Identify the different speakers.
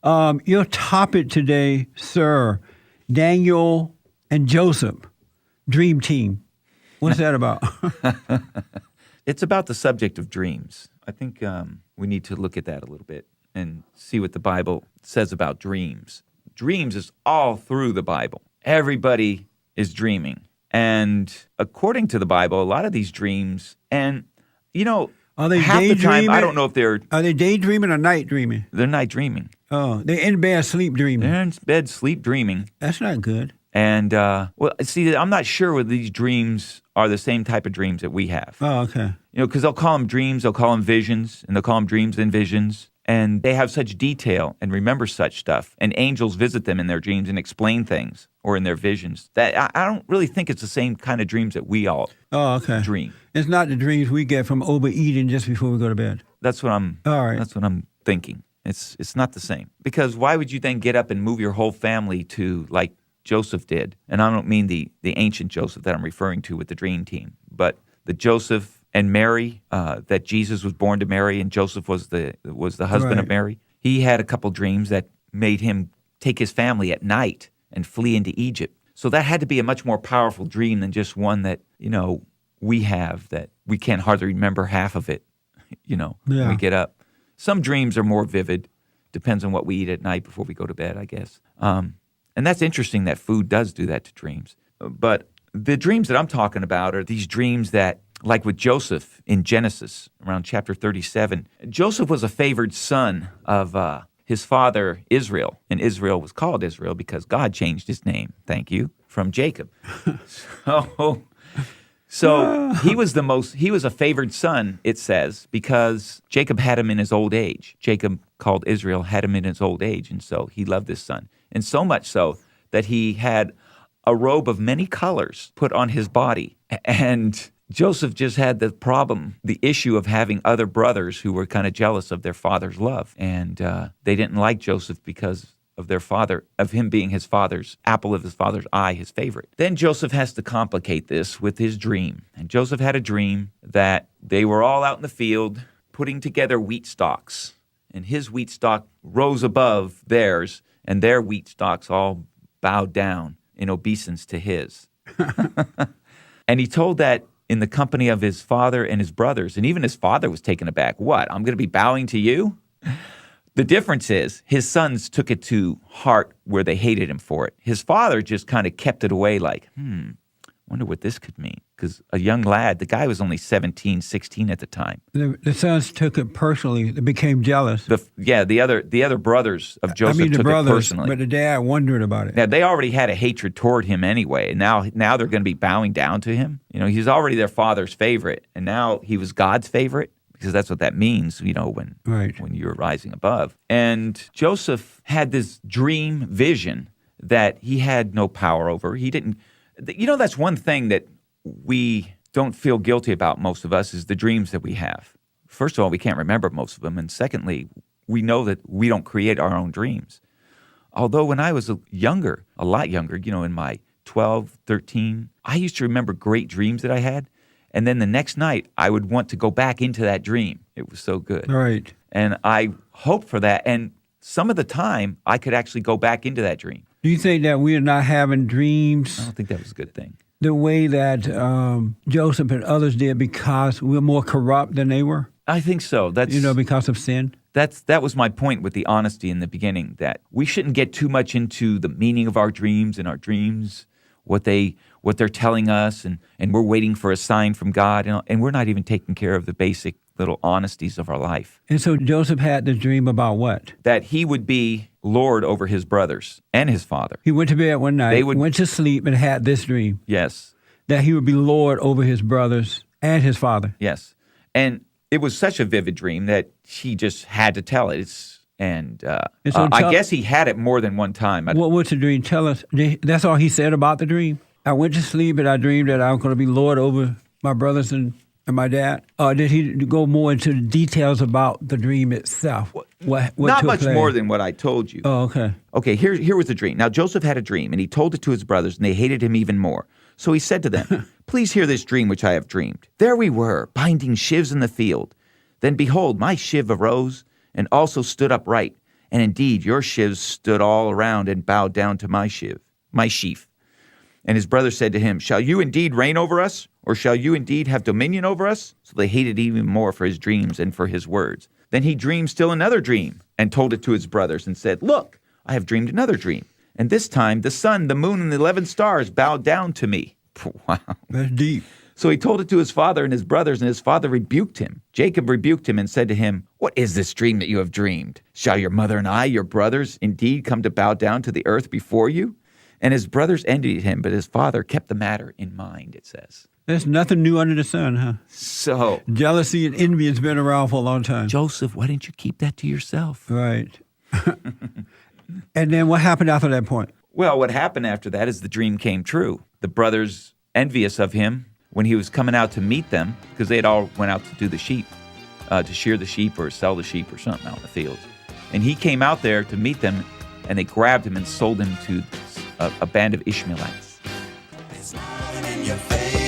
Speaker 1: Your topic today, sir, Daniel and Joseph, Dream Team. What's that about?
Speaker 2: It's about the subject of dreams. I think we need to look at that a little bit and see what the Bible says about dreams. Dreams is all through the Bible. Everybody is dreaming. And according to the Bible, a lot of these dreams, and,
Speaker 1: Are they
Speaker 2: half the time,
Speaker 1: daydreaming?
Speaker 2: I don't know if
Speaker 1: Are they daydreaming or night dreaming?
Speaker 2: they're night dreaming.
Speaker 1: Oh, they're in bed sleep dreaming.
Speaker 2: They're in bed sleep dreaming.
Speaker 1: That's not good.
Speaker 2: And, see, I'm not sure whether these dreams are the same type of dreams that we have.
Speaker 1: Oh, okay.
Speaker 2: Because they'll call them dreams, they'll call them visions, and they'll call them dreams and visions. And they have such detail and remember such stuff. And angels visit them in their dreams and explain things or in their visions. That I don't really think it's the same kind of dreams that we all dream.
Speaker 1: It's not the dreams we get from overeating just before we go to bed.
Speaker 2: That's what I'm thinking. It's not the same. Because why would you then get up and move your whole family to like Joseph did? And I don't mean the ancient Joseph that I'm referring to with the dream team, but the Joseph and Mary, that Jesus was born to Mary and Joseph was the husband of Mary. He had a couple dreams that made him take his family at night and flee into Egypt. So that had to be a much more powerful dream than just one that, we have that we can't hardly remember half of it, when we get up. Some dreams are more vivid. Depends on what we eat at night before we go to bed, I guess. And that's interesting that food does do that to dreams. But the dreams that I'm talking about are these dreams that, like with Joseph in Genesis, around chapter 37, Joseph was a favored son of his father Israel, and Israel was called Israel because God changed his name, thank you, from Jacob. So he was a favored son, it says, because Jacob had him in his old age. Jacob called Israel, had him in his old age, and so he loved this son. And so much so that he had a robe of many colors put on his body. And Joseph just had the issue of having other brothers who were kind of jealous of their father's love. And they didn't like Joseph because of their father, of him being his father's, apple of his father's eye, his favorite. Then Joseph has to complicate this with his dream. And Joseph had a dream that they were all out in the field putting together wheat stalks. And his wheat stalk rose above theirs, and their wheat stalks all bowed down in obeisance to his. And he told that in the company of his father and his brothers, and even his father was taken aback. What, I'm going to be bowing to you? The difference is his sons took it to heart where they hated him for it. His father just kind of kept it away like, wonder what this could mean. Because a young lad, the guy was only 17, 16 at the time.
Speaker 1: The sons took it personally. They became jealous.
Speaker 2: The other brothers of Joseph took it personally.
Speaker 1: But the dad wondered about it.
Speaker 2: Now, they already had a hatred toward him anyway. And now they're going to be bowing down to him. He's already their father's favorite. And now he was God's favorite. Because that's what that means, when you're rising above. And Joseph had this dream vision that he had no power over. He didn't, that's one thing that we don't feel guilty about, most of us, is the dreams that we have. First of all, we can't remember most of them. And secondly, we know that we don't create our own dreams. Although when I was a lot younger, in my 12, 13, I used to remember great dreams that I had. And then the next night, I would want to go back into that dream. It was so good.
Speaker 1: Right.
Speaker 2: And I hoped for that. And some of the time, I could actually go back into that dream.
Speaker 1: Do you think that we are not having dreams?
Speaker 2: I don't think that was a good thing.
Speaker 1: The way that Joseph and others did because we're more corrupt than they were?
Speaker 2: I think so. That's
Speaker 1: because of sin?
Speaker 2: That was my point with the honesty in the beginning, that we shouldn't get too much into the meaning of our dreams and our dreams, what they're telling us, and we're waiting for a sign from God, and we're not even taking care of the basic little honesties of our life.
Speaker 1: And so Joseph had this dream about what?
Speaker 2: That he would be Lord over his brothers and his father.
Speaker 1: He went to bed one night, went to sleep, and had this dream.
Speaker 2: Yes.
Speaker 1: That he would be Lord over his brothers and his father.
Speaker 2: Yes. And it was such a vivid dream that he just had to tell it. I guess he had it more than one time.
Speaker 1: What was the dream? Tell us. That's all he said about the dream? I went to sleep and I dreamed that I was going to be Lord over my brothers and my dad. Or did he go more into the details about the dream itself? What
Speaker 2: Not much more than what I told you.
Speaker 1: Oh, okay.
Speaker 2: Okay, here was the dream. Now, Joseph had a dream, and he told it to his brothers, and they hated him even more. So he said to them, "Please hear this dream which I have dreamed. There we were, binding sheaves in the field. Then behold, my shiv arose and also stood upright, And indeed, your sheaves stood all around and bowed down to my sheaf. And his brother said to him, shall you indeed reign over us? Or shall you indeed have dominion over us? So they hated even more for his dreams and for his words. Then he dreamed still another dream and told it to his brothers and said, look, I have dreamed another dream. And this time the sun, the moon, and the 11 stars bowed down to me. Wow.
Speaker 1: That's deep.
Speaker 2: So he told it to his father and his brothers, and his father rebuked him. Jacob rebuked him and said to him, what is this dream that you have dreamed? Shall your mother and I, your brothers, indeed come to bow down to the earth before you? And his brothers envied him, but his father kept the matter in mind, it says.
Speaker 1: There's nothing new under the sun, huh?
Speaker 2: So,
Speaker 1: Jealousy and envy has been around for a long time.
Speaker 2: Joseph, why didn't you keep that to yourself?
Speaker 1: Right. And then what happened after that point?
Speaker 2: Well, what happened after that is the dream came true. The brothers, envious of him, when he was coming out to meet them, because they had all went out to do the sheep, to shear the sheep or sell the sheep or something out in the fields. And he came out there to meet them, and they grabbed him and sold him to a band of Ishmaelites.
Speaker 3: It's smiling in your face.